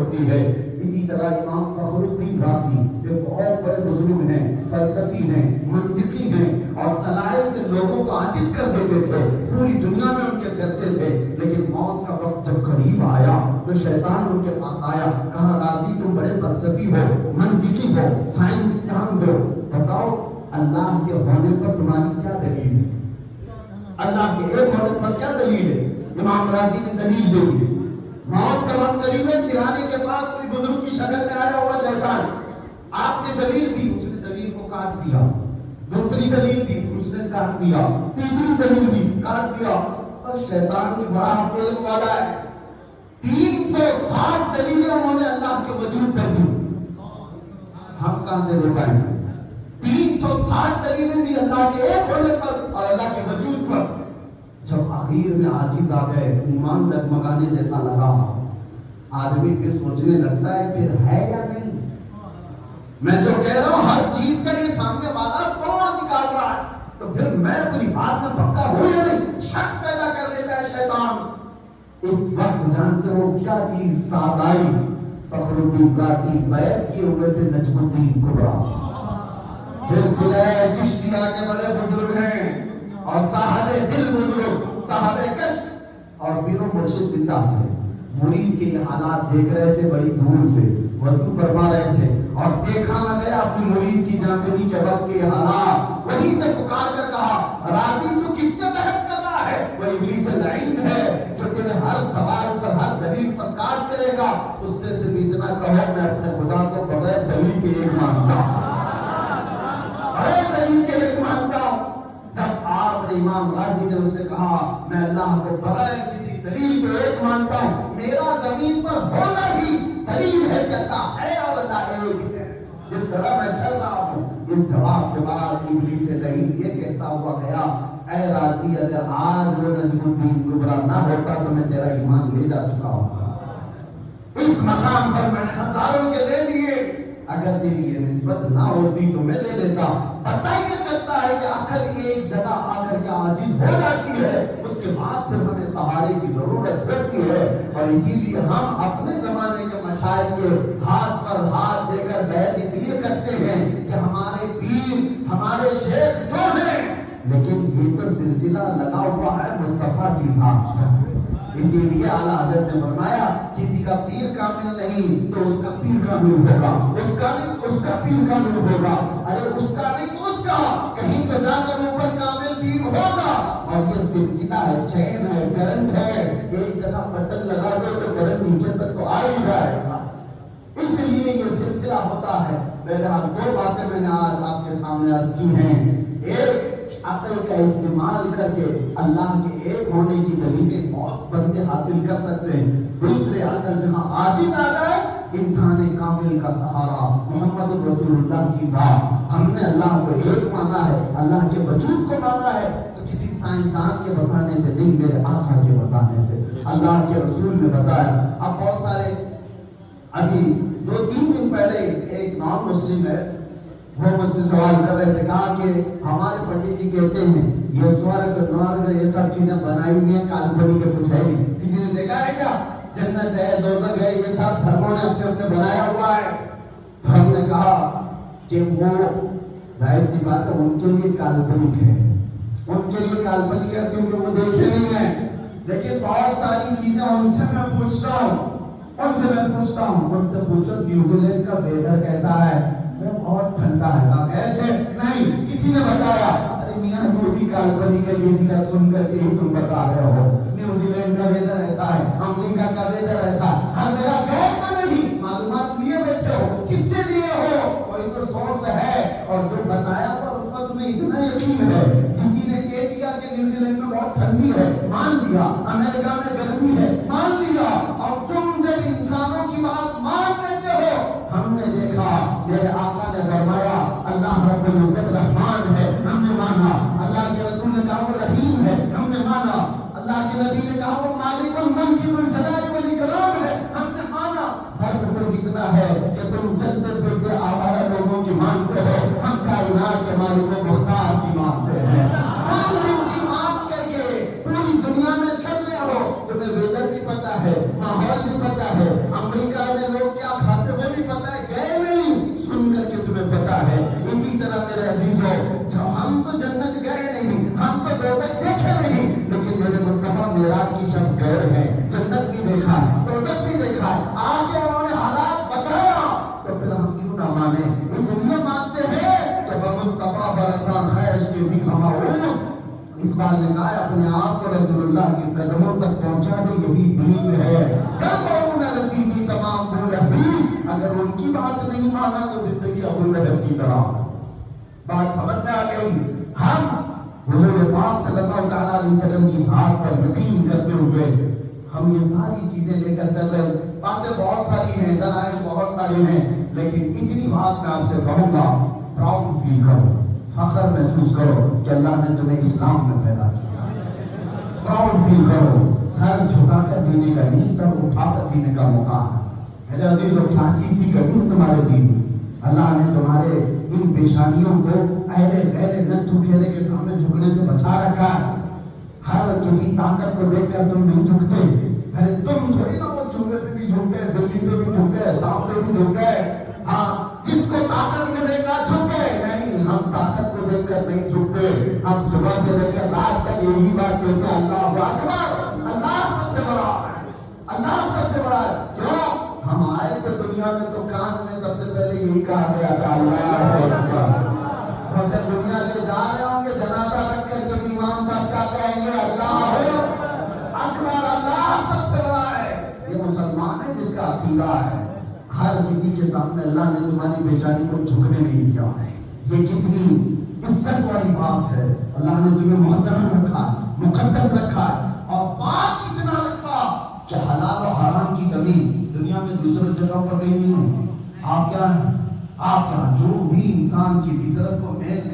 ہوتی ہے۔ اسی طرح امام فخر الدین رازی جو بہت بڑے بزرگ ہیں، فلسفی ہیں، منطقی ہیں، اور دلائل سے لوگوں کو عاجز کر دیتے تھے، پوری دنیا میں ان کے چرچے تھے، لیکن موت کا وقت جب قریب آیا تو شیطان ان کے پاس آیا، کہا رازی تم بڑے فلسفی ہو، منطقی ہو، سائنسدان ہو، بتاؤ اللہ کے ہونے پر تمہاری کیا دلیل ہے؟ اللہ کے ایک ہونے پر کیا دلیل ہے؟ امام رازی نے دلیل دے دی، موت کا وقت قریب ہے، سرانے کے پاس کوئی بزرگ کی شکل میں آیا ہوا شیطان، آپ نے دلیل دی، اس نے دلیل کو کاٹ دیا، دوسری دلیل دی اس نے کاٹ دیا، تیسری دلیل دی کاٹ دیا، اور شیطان کی بڑا عقل والا ہے، 360 دلیلیں انہوں نے اللہ کے وجود پر دی، ہم کہاں سے لے پائیں؟ 360 دلیلیں دی اللہ کے ایک ہونے پر اور اللہ کے وجود پر۔ جب آخر میں عاجز آ گئے، ایمان ڈگمگانے جیسا لگا، آدمی پھر سوچنے لگتا ہے پھر ہے یا نہیں؟ میں جو کہہ رہا ہوں ہر چیز کا یہ سامنے والا توڑ نکال رہا ہے، تو پھر میں اپنی بات میں پکا ہوں یا نہیں؟ شک پیدا کر دیتا ہے شیطان۔ اس وقت جانتے ہو کیا چیز ساتھ آئی؟ فخر الدین رازی بیعت کیے ہوئے تھے نجم الدین کبریٰ، سلسلہ چشتیہ کے بڑے بزرگ ہیں، اور صاحب دل بزرگ، صاحب کشف اور پیر و مرشد زندہ تھے، مرید کے یہ حالات دیکھ رہے تھے، بڑی دور سے وضو فرما رہے تھے، اور دیکھا نہ گیا اپنی مرید کی جانکنی کے وقت کے حالات، وہیں سے پکار کر کہا راضی تو کس سے بحث کر رہا ہے؟ وہ ابلیس لعین ہے جو تیرے ہر سوال پر ہر دلیل پر کاٹ کرے گا، اس سے صرف اتنا کہو میں اپنے خدا کو بغیر دلیل کے ایک مانتا ہوں، بغیر دلیل کے ایک مانتا ہوں۔ جب آپ نے امام رازی نے اس سے کہا میں اللہ کو بغیر کسی دلیل کے ایک مانتا ہوں، میرا زمین پر ہونا بھی دلیل ہے کہ اللہ ہے اور اللہ ایک ہے، جس طرح میں چل رہا ہوں۔ اس جواب کے بعد ابلیس لعین یہ کہتا ہوا گیا اے رازی اگر آج وہ نجم الدین کبریٰ نہ ہوتا تو میں تیرا ایمان لے جا چکا ہوتا، اس مقام پر میں ہزاروں کے لے لیے، اگر تیری یہ نسبت نہ ہوتی تو میں لے لیتا۔ پتہ یہ چلتا ہے کہ عقل ایک جگہ آ کر کے عاجز ہو جاتی ہے، اس کے بعد پھر ہمیں سہارے کی ضرورت ہوتی ہے، اور اسی لیے ہم اپنے زمانے کے مشائخ کے ہاتھ پر ہاتھ دے کر بیعت اس لیے کرتے ہیں کہ ہمارے پیر ہمارے شیخ جو ہیں، لیکن یہ تو سلسلہ لگا ہوا ہے مصطفیٰ کی ذات، اسی لیے اعلیٰ حضرت نے فرمایا کسی کا پیر کامل نہیں تو اس کا پیر کامل ہوگا، اس کا نہیں اس کا پیر کامل ہوگا، ارے اس کا نہیں تو اس کا، کہیں تو جا کر اوپر کامل پیر ہوگا۔ اور یہ سلسلہ ہے، چین ہے، کرنٹ ہے، ایک جگہ بٹن لگا دو تو کرنٹ نیچے تک تو آ ہی جائے گا، اس لیے یہ سلسلہ ہوتا ہے۔ بہرحال دو باتیں میں نے آج آپ کے سامنے عرض کی ہیں، ایک عقل کا استعمال کر کے اللہ کے ایک ہونے کی دلیلیں بہت بندے حاصل کر سکتے ہیں، دوسرے عقل جہاں عاجز آ جائے، انسان کامل کا سہارا محمد رسول اللہ کی ذات، ہم نے اللہ کو ایک مانا ہے، اللہ کے وجود کو مانا ہے، تو کسی سائنسدان کے بتانے سے نہیں، میرے آقا کے بتانے سے، اللہ کے رسول نے بتایا۔ اب بہت سارے ابھی 2-3 دن پہلے ایک نان مسلم ہے، وہ مجھ سے سوال کر رہے تھے، کہا کہ ہمارے پنڈت جی کہتے ہیں یہ سورج یہ سب چیزیں بنائی ہوئی ہیں کالپنی کے کچھ ہے نہیں، کسی نے دیکھا ہے کیا؟ جنت ہے دوزخ ہے یہ سب دھرموں نے اپنے اپنے بنایا ہوا ہے۔ تو ہم نے کہا کہ وہ ظاہر سی بات ہے ان کے لیے کالپنک ہے، ان کے لیے کالپنک ہے کیونکہ وہ دیکھے نہیں ہیں، لیکن بہت ساری چیزیں ان سے میں پوچھتا ہوں، ان سے پوچھو نیوزی لینڈ کا ویدر کیسا ہے؟ وہ بہت ٹھنڈا ہے، ایسے نہیں کسی نے بتایا، ارے میاں وہ بھی کالپنک ہے، کسی کا سن کر کے ہی تم بتا رہے ہو، نیوزی لینڈ کا ویدر ایسا ہے، امریکہ کا ویدر ایسا ہے، ہر جگہ گئے تو نہیں، معلومات لیے بیٹھے ہو، کس سے لیے ہو؟ کوئی تو سورس ہے، اور جو بتایا ہوا اس پر تمہیں اتنا یقین ہے، کسی نے کہہ دیا کہ نیوزی لینڈ میں بہت ٹھنڈی ہے، مان لیا، امریکہ میں گرمی ہے، مان لیا، اور تم جب انسانوں کی بات مان لیتے ہو، ہم نے دیکھا میرے آقا نے فرمایا اللہ رب العزت رحمان ہے، ہم نے مانا، اللہ کے رسول نے کہا وہ رحیم ہے، ہم نے مانا، اللہ کے نبی نے کہا وہ مالک الملک والجلال والاکرام ہے، ہم نے مانا۔ فرق صرف اتنا ہے کہ تم چلتے پھرتے آوارہ لوگوں کی مانتے ہو، ہم کائنات کے مالک و مختار کی مانتے ہیں، ہم جن کی مان کر کے پوری دنیا میں چل رہے ہو، تمہیں ویدر بھی پتا ہے، ماحول بھی پتا ہے، امریکہ میں لوگ اقبال نے کہا اپنے آپ کو رسول اللہ کے قدموں تک پہنچا دے، یہی دین ہے۔ رسیدی تمام بول اگر ان کی بات نہیں مانا تو زندگی ابو لہب کی طرح۔ بات سمجھ میں آ گئی؟ ہم حضور پاک صلی اللہ تعالیٰ علیہ وسلم کی ذات پر یقین کرتے ہوئے ہم یہ ساری چیزیں لے کر چل رہے ہیں۔ باتیں بہت ساری ہیں، دلائل بہت سارے ہیں، لیکن اتنی بات میں آپ سے کہوں گا، پراؤڈ فیل کرو، فخر محسوس کرو کہ اللہ نے تمہیں اسلام میں پیدا کیا۔ پراؤڈ فیل کرو، سر جھکا کر جینے کا نہیں، سر اٹھا کر جینے کا موقع ہے۔ میرے عزیزو، کیا چیز کی کمی ہے تمہارے دین میں؟ اللہ نے تمہارے ان پیشانیوں کو اہل غیر نتھو کھیرے کے سامنے جھکنے سے بچا رکھا ہے۔ ہر کسی طاقت کو دیکھ کر تم نہیں جھکتے، ارے تم تھوڑی نا وہ چوہے پہ بھی جھک گئے، بلی پہ بھی جھک گئے، سانپ پہ بھی جھک گئے، ہاں جس کو طاقت ملے گا جھک گئے۔ نہیں، ہم طاقت کو دیکھ کر نہیں جھکتے، ہم صبح سے لے کر رات تک یہی بات کہتے ہیں، اللہ اکبر، اللہ سب سے بڑا ہے، اللہ سب سے بڑا ہے۔ کیوں؟ ہم آئے تھے دنیا میں تو کان میں سب سے پہلے یہی کہا گیا تھا، اللہ اکبر۔ اور جب دنیا سے جا رہے ہوں گے جنازہ رکھ کر جب امام صاحب کیا کہیں گے، اللہ اکبر، اللہ سب سے بڑا ہے۔ یہ مسلمان ہے جس کا عقیدہ ہے۔ ہر کسی کے سامنے اللہ نے تمہاری پیشانی کو جھکنے نہیں دیا۔ یہ کتنی عزت والی بات ہے۔ اللہ نے تمہیں محترم رکھا، مقدس رکھا اور پاک اتنا رکھا کہ حلال و حرام کی کمی دنیا میں دوسرے جگہوں پر کہیں نہیں ہے۔ آپ کیا ہیں؟ آپ کیا جو بھی انسان کی فطرت کو میل